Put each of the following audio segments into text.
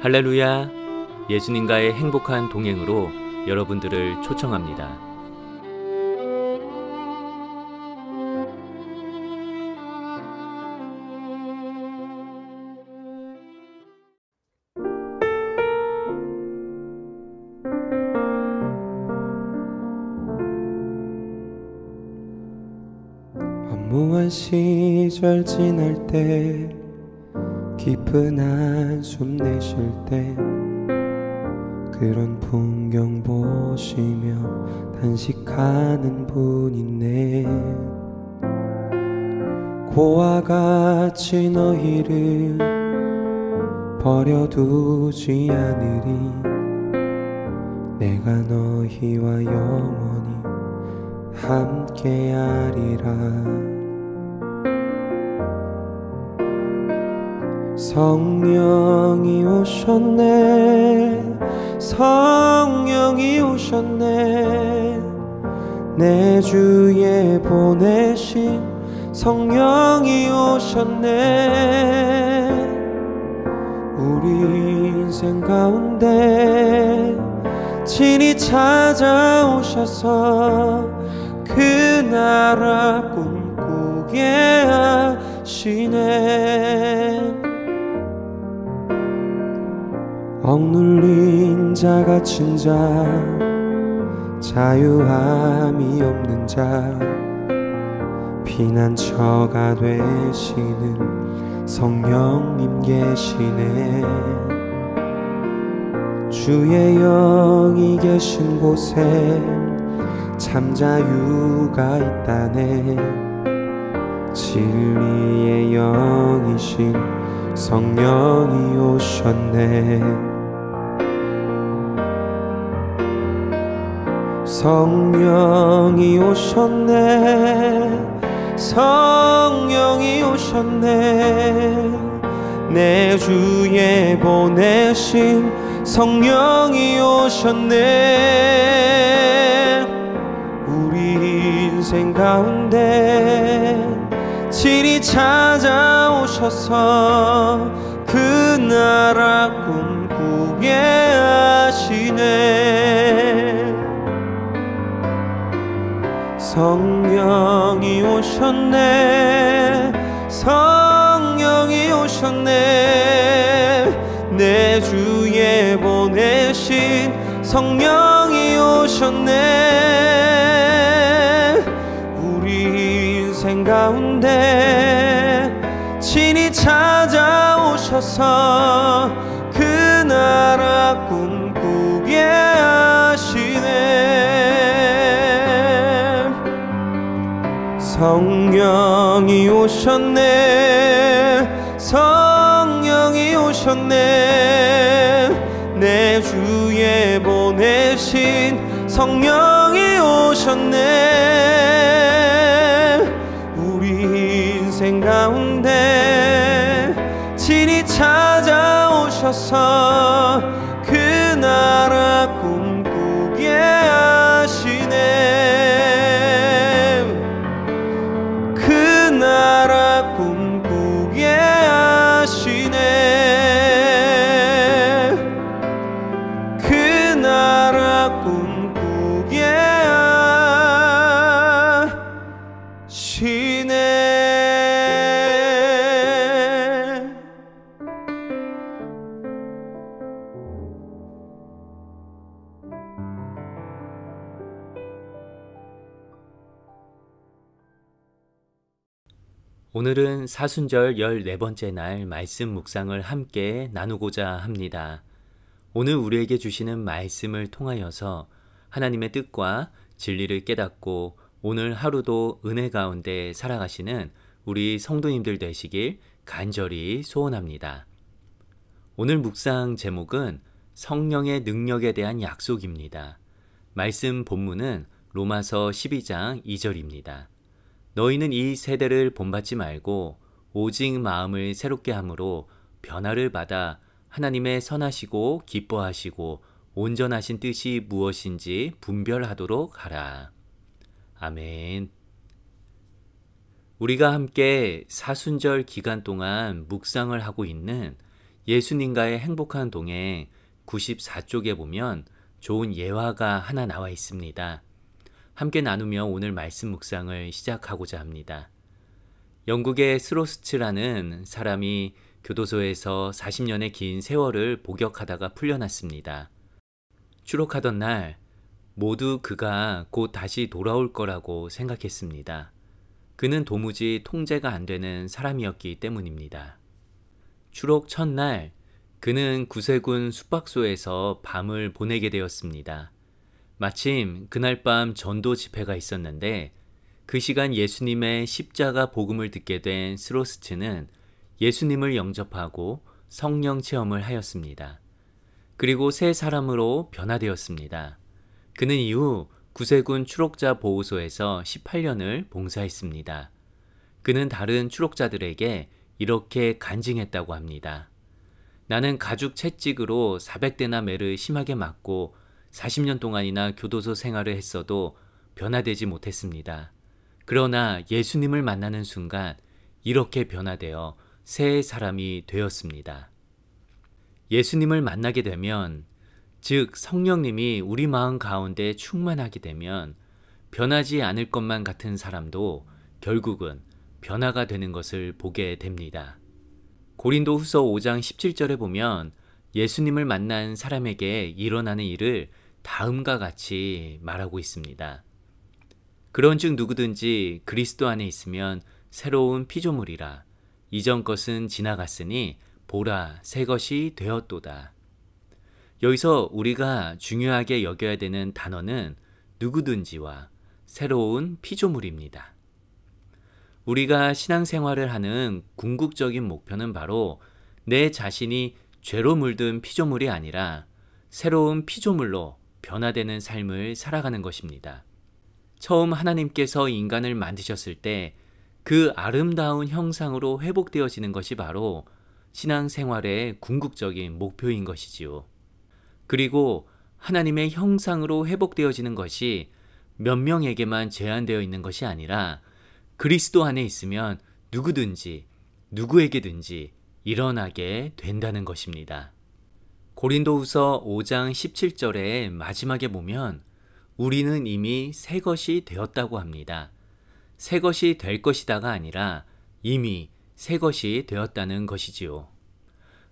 할렐루야! 예수님과의 행복한 동행으로 여러분들을 초청합니다. 허무한 시절 지날 때, 깊은 한숨 내쉴 때, 그런 풍경 보시며 단식하는 분 있네. 고와 같이 너희를 버려두지 않으리. 내가 너희와 영원히 함께하리라. 성령이 오셨네, 성령이 오셨네. 내 주에 보내신 성령이 오셨네. 우리 인생 가운데 친히 찾아오셔서 그 나라 꿈꾸게 하시네. 억눌린 자 갇힌 자, 자유함이 없는 자, 피난처가 되시는 성령님 계시네. 주의 영이 계신 곳에 참 자유가 있다네. 진리의 영이신 성령이 오셨네. 성령이 오셨네, 성령이 오셨네. 내 주에 보내신 성령이 오셨네. 우리 인생 가운데 친히 찾아오셔서 그 나라 꿈꾸게 하시네. 성령이 오셨네, 성령이 오셨네. 내 주에 보내신 성령이 오셨네. 우리 인생 가운데 친히 찾아오셔서 그 나라 꿈꾸게 하시네. 성령이 오셨네, 성령이 오셨네. 내 주에 보내신 성령이 오셨네. 우리 인생 가운데 친히 찾아오셔서 그 나라 꿈꾸게 하시네. 나라 꿈꾸게 하시네. 그 나라 꿈꾸게 하시네. 오늘은 사순절 14번째 날 말씀 묵상을 함께 나누고자 합니다. 오늘 우리에게 주시는 말씀을 통하여서 하나님의 뜻과 진리를 깨닫고 오늘 하루도 은혜 가운데 살아가시는 우리 성도님들 되시길 간절히 소원합니다. 오늘 묵상 제목은 성령의 능력에 대한 약속입니다. 말씀 본문은 로마서 12장 2절입니다. 너희는 이 세대를 본받지 말고 오직 마음을 새롭게 함으로 변화를 받아 하나님의 선하시고 기뻐하시고 온전하신 뜻이 무엇인지 분별하도록 하라. 아멘. 우리가 함께 사순절 기간 동안 묵상을 하고 있는 예수님과의 행복한 동행 94쪽에 보면 좋은 예화가 하나 나와 있습니다. 함께 나누며 오늘 말씀 묵상을 시작하고자 합니다. 영국의 스로스츠라는 사람이 교도소에서 40년의 긴 세월을 복역하다가 풀려났습니다. 추록하던 날 모두 그가 곧 다시 돌아올 거라고 생각했습니다. 그는 도무지 통제가 안 되는 사람이었기 때문입니다. 추록 첫날 그는 구세군 숙박소에서 밤을 보내게 되었습니다. 마침 그날 밤 전도 집회가 있었는데 그 시간 예수님의 십자가 복음을 듣게 된 스로스츠는 예수님을 영접하고 성령 체험을 하였습니다. 그리고 새 사람으로 변화되었습니다. 그는 이후 구세군 추록자 보호소에서 18년을 봉사했습니다. 그는 다른 추록자들에게 이렇게 간증했다고 합니다. 나는 가죽 채찍으로 400대나 매를 심하게 맞고 40년 동안이나 교도소 생활을 했어도 변화되지 못했습니다. 그러나 예수님을 만나는 순간 이렇게 변화되어 새 사람이 되었습니다. 예수님을 만나게 되면, 즉 성령님이 우리 마음 가운데 충만하게 되면 변하지 않을 것만 같은 사람도 결국은 변화가 되는 것을 보게 됩니다. 고린도 후서 5장 17절에 보면 예수님을 만난 사람에게 일어나는 일을 다음과 같이 말하고 있습니다. 그런즉 누구든지 그리스도 안에 있으면 새로운 피조물이라. 이전 것은 지나갔으니 보라 새 것이 되었도다. 여기서 우리가 중요하게 여겨야 되는 단어는 누구든지와 새로운 피조물입니다. 우리가 신앙생활을 하는 궁극적인 목표는 바로 내 자신이 죄로 물든 피조물이 아니라 새로운 피조물로 변화되는 삶을 살아가는 것입니다. 처음 하나님께서 인간을 만드셨을 때 그 아름다운 형상으로 회복되어지는 것이 바로 신앙생활의 궁극적인 목표인 것이지요. 그리고 하나님의 형상으로 회복되어지는 것이 몇 명에게만 제한되어 있는 것이 아니라 그리스도 안에 있으면 누구든지 누구에게든지 일어나게 된다는 것입니다. 고린도후서 5장 17절의 마지막에 보면 우리는 이미 새 것이 되었다고 합니다. 새 것이 될 것이다가 아니라 이미 새 것이 되었다는 것이지요.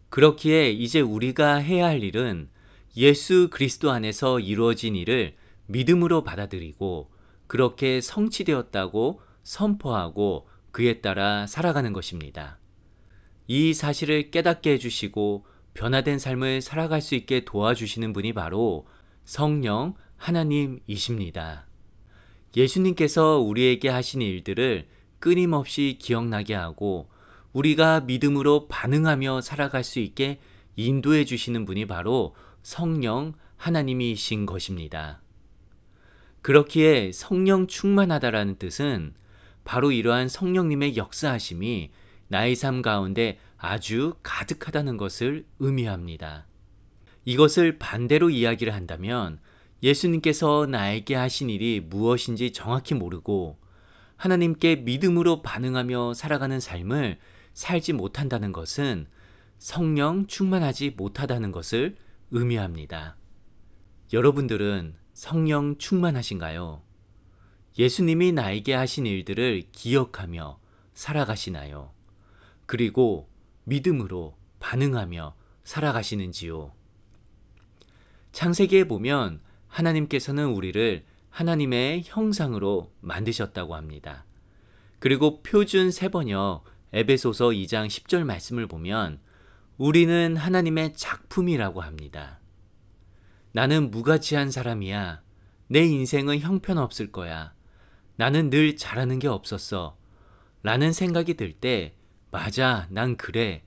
그렇기에 이제 우리가 해야 할 일은 예수 그리스도 안에서 이루어진 일을 믿음으로 받아들이고 그렇게 성취되었다고 선포하고 그에 따라 살아가는 것입니다. 이 사실을 깨닫게 해주시고 변화된 삶을 살아갈 수 있게 도와주시는 분이 바로 성령 하나님이십니다. 예수님께서 우리에게 하신 일들을 끊임없이 기억나게 하고 우리가 믿음으로 반응하며 살아갈 수 있게 인도해 주시는 분이 바로 성령 하나님이신 것입니다. 그렇기에 성령 충만하다라는 뜻은 바로 이러한 성령님의 역사하심이 나의 삶 가운데 아주 가득하다는 것을 의미합니다. 이것을 반대로 이야기를 한다면 예수님께서 나에게 하신 일이 무엇인지 정확히 모르고 하나님께 믿음으로 반응하며 살아가는 삶을 살지 못한다는 것은 성령 충만하지 못하다는 것을 의미합니다. 여러분들은 성령 충만하신가요? 예수님이 나에게 하신 일들을 기억하며 살아가시나요? 그리고 믿음으로 반응하며 살아가시는지요? 창세기에 보면 하나님께서는 우리를 하나님의 형상으로 만드셨다고 합니다. 그리고 표준 세번역 에베소서 2장 10절 말씀을 보면 우리는 하나님의 작품이라고 합니다. 나는 무가치한 사람이야. 내 인생은 형편없을 거야. 나는 늘 잘하는 게 없었어. 라는 생각이 들 때 맞아, 난 그래.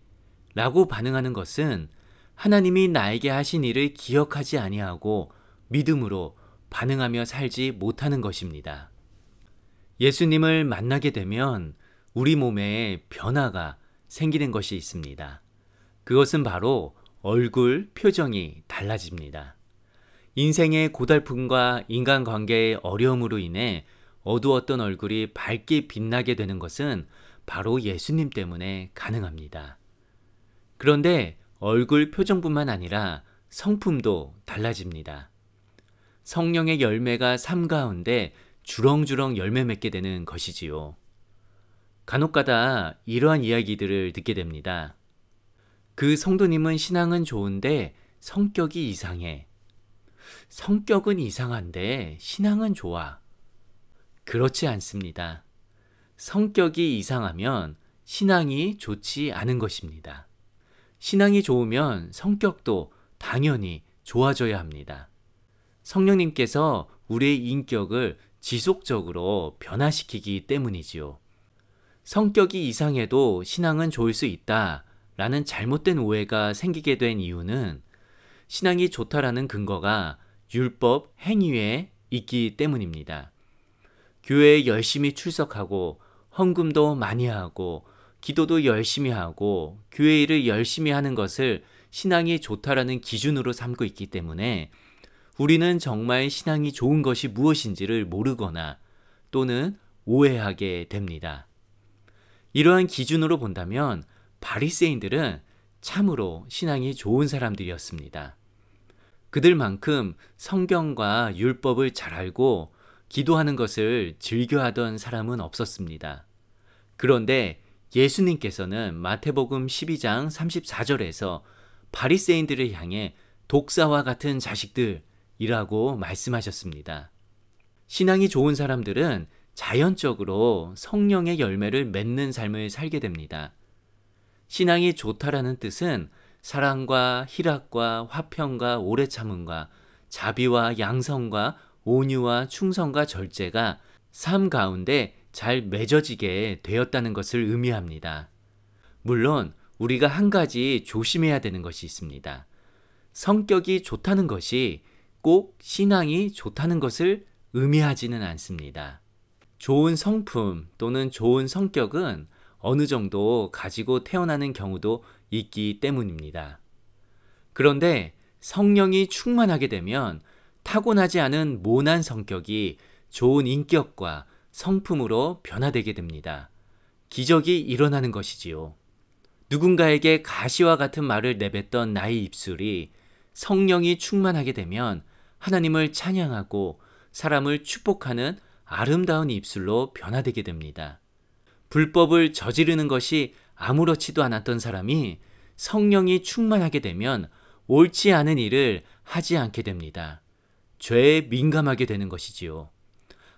라고 반응하는 것은 하나님이 나에게 하신 일을 기억하지 아니하고 믿음으로 반응하며 살지 못하는 것입니다. 예수님을 만나게 되면 우리 몸에 변화가 생기는 것이 있습니다. 그것은 바로 얼굴 표정이 달라집니다. 인생의 고달픔과 인간관계의 어려움으로 인해 어두웠던 얼굴이 밝게 빛나게 되는 것은 바로 예수님 때문에 가능합니다. 그런데 얼굴 표정뿐만 아니라 성품도 달라집니다. 성령의 열매가 삶 가운데 주렁주렁 열매 맺게 되는 것이지요. 간혹가다 이러한 이야기들을 듣게 됩니다. 그 성도님은 신앙은 좋은데 성격이 이상해. 성격은 이상한데 신앙은 좋아. 그렇지 않습니다. 성격이 이상하면 신앙이 좋지 않은 것입니다. 신앙이 좋으면 성격도 당연히 좋아져야 합니다. 성령님께서 우리의 인격을 지속적으로 변화시키기 때문이지요. 성격이 이상해도 신앙은 좋을 수 있다라는 잘못된 오해가 생기게 된 이유는 신앙이 좋다라는 근거가 율법 행위에 있기 때문입니다. 교회에 열심히 출석하고 헌금도 많이 하고 기도도 열심히 하고 교회 일을 열심히 하는 것을 신앙이 좋다라는 기준으로 삼고 있기 때문에 우리는 정말 신앙이 좋은 것이 무엇인지를 모르거나 또는 오해하게 됩니다. 이러한 기준으로 본다면 바리새인들은 참으로 신앙이 좋은 사람들이었습니다. 그들만큼 성경과 율법을 잘 알고 기도하는 것을 즐겨하던 사람은 없었습니다. 그런데 예수님께서는 마태복음 12장 34절에서 바리새인들을 향해 독사와 같은 자식들이라고 말씀하셨습니다. 신앙이 좋은 사람들은 자연적으로 성령의 열매를 맺는 삶을 살게 됩니다. 신앙이 좋다라는 뜻은 사랑과 희락과 화평과 오래 참음과 자비와 양성과 온유와 충성과 절제가 삶 가운데 잘 맺어지게 되었다는 것을 의미합니다. 물론 우리가 한 가지 조심해야 되는 것이 있습니다. 성격이 좋다는 것이 꼭 신앙이 좋다는 것을 의미하지는 않습니다. 좋은 성품 또는 좋은 성격은 어느 정도 가지고 태어나는 경우도 있기 때문입니다. 그런데 성령이 충만하게 되면 타고나지 않은 모난 성격이 좋은 인격과 성품으로 변화되게 됩니다. 기적이 일어나는 것이지요. 누군가에게 가시와 같은 말을 내뱉던 나의 입술이 성령이 충만하게 되면 하나님을 찬양하고 사람을 축복하는 아름다운 입술로 변화되게 됩니다. 불법을 저지르는 것이 아무렇지도 않았던 사람이 성령이 충만하게 되면 옳지 않은 일을 하지 않게 됩니다. 죄에 민감하게 되는 것이지요.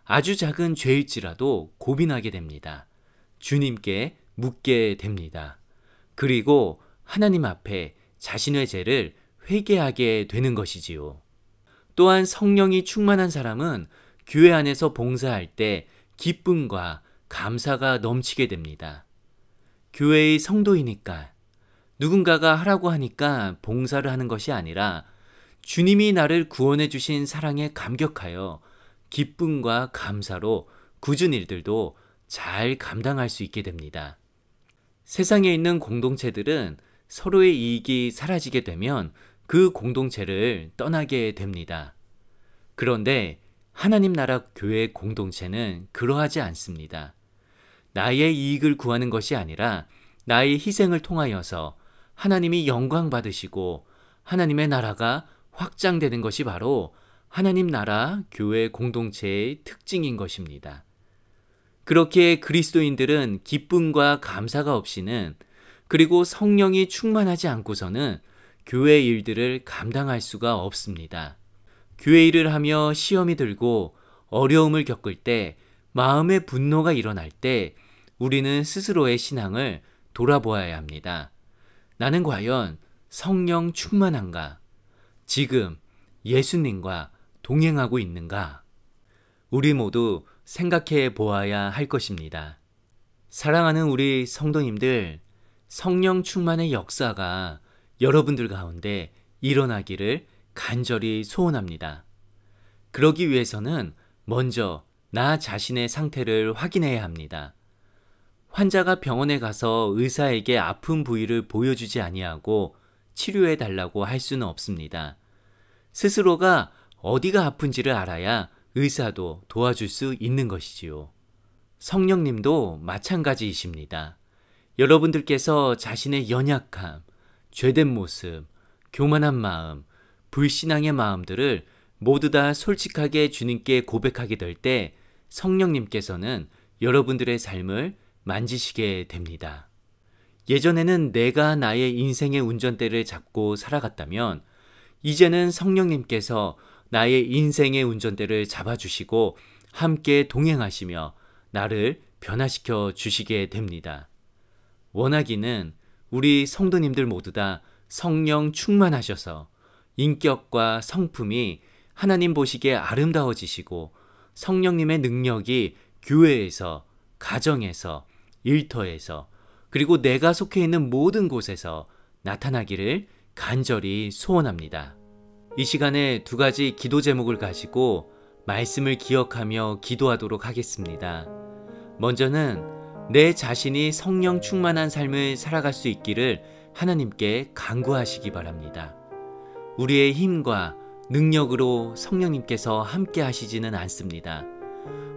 아주 작은 죄일지라도 고민하게 됩니다. 주님께 묻게 됩니다. 그리고 하나님 앞에 자신의 죄를 회개하게 되는 것이지요. 또한 성령이 충만한 사람은 교회 안에서 봉사할 때 기쁨과 감사가 넘치게 됩니다. 교회의 성도이니까 누군가가 하라고 하니까 봉사를 하는 것이 아니라 주님이 나를 구원해 주신 사랑에 감격하여 기쁨과 감사로 굳은 일들도 잘 감당할 수 있게 됩니다. 세상에 있는 공동체들은 서로의 이익이 사라지게 되면 그 공동체를 떠나게 됩니다. 그런데 하나님 나라 교회 공동체는 그러하지 않습니다. 나의 이익을 구하는 것이 아니라 나의 희생을 통하여서 하나님이 영광 받으시고 하나님의 나라가 확장되는 것이 바로 하나님 나라 교회 공동체의 특징인 것입니다. 그렇게 그리스도인들은 기쁨과 감사가 없이는 그리고 성령이 충만하지 않고서는 교회 일들을 감당할 수가 없습니다. 교회 일을 하며 시험이 들고 어려움을 겪을 때 마음의 분노가 일어날 때 우리는 스스로의 신앙을 돌아보아야 합니다. 나는 과연 성령 충만한가? 지금 예수님과 동행하고 있는가? 우리 모두 생각해 보아야 할 것입니다. 사랑하는 우리 성도님들, 성령 충만의 역사가 여러분들 가운데 일어나기를 간절히 소원합니다. 그러기 위해서는 먼저 나 자신의 상태를 확인해야 합니다. 환자가 병원에 가서 의사에게 아픈 부위를 보여주지 아니하고 치료해 달라고 할 수는 없습니다. 스스로가 어디가 아픈지를 알아야 의사도 도와줄 수 있는 것이지요. 성령님도 마찬가지이십니다. 여러분들께서 자신의 연약함, 죄된 모습, 교만한 마음, 불신앙의 마음들을 모두 다 솔직하게 주님께 고백하게 될 때 성령님께서는 여러분들의 삶을 만지시게 됩니다. 예전에는 내가 나의 인생의 운전대를 잡고 살아갔다면 이제는 성령님께서 나의 인생의 운전대를 잡아주시고 함께 동행하시며 나를 변화시켜 주시게 됩니다. 원하기는 우리 성도님들 모두 다 성령 충만하셔서 인격과 성품이 하나님 보시기에 아름다워지시고 성령님의 능력이 교회에서, 가정에서, 일터에서, 그리고 내가 속해 있는 모든 곳에서 나타나기를 간절히 소원합니다. 이 시간에 두 가지 기도 제목을 가지고 말씀을 기억하며 기도하도록 하겠습니다. 먼저는 내 자신이 성령 충만한 삶을 살아갈 수 있기를 하나님께 간구하시기 바랍니다. 우리의 힘과 능력으로 성령님께서 함께 하시지는 않습니다.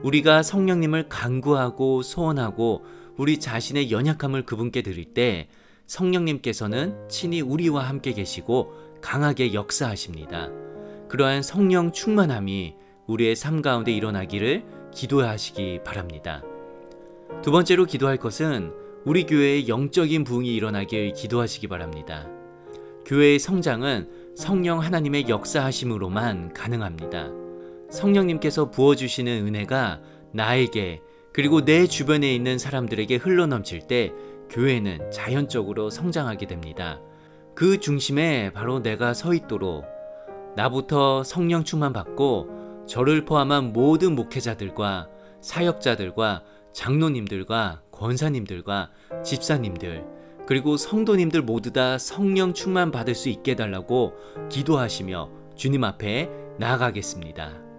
우리가 성령님을 간구하고 소원하고 우리 자신의 연약함을 그분께 드릴 때 성령님께서는 친히 우리와 함께 계시고 강하게 역사하십니다. 그러한 성령 충만함이 우리의 삶 가운데 일어나기를 기도하시기 바랍니다. 두 번째로 기도할 것은 우리 교회의 영적인 부흥이 일어나길 기도하시기 바랍니다. 교회의 성장은 성령 하나님의 역사하심으로만 가능합니다. 성령님께서 부어주시는 은혜가 나에게 그리고 내 주변에 있는 사람들에게 흘러넘칠 때 교회는 자연적으로 성장하게 됩니다. 그 중심에 바로 내가 서 있도록 나부터 성령 충만 받고 저를 포함한 모든 목회자들과 사역자들과 장로님들과 권사님들과 집사님들 그리고 성도님들 모두 다 성령 충만 받을 수 있게 해달라고 기도하시며 주님 앞에 나아가겠습니다.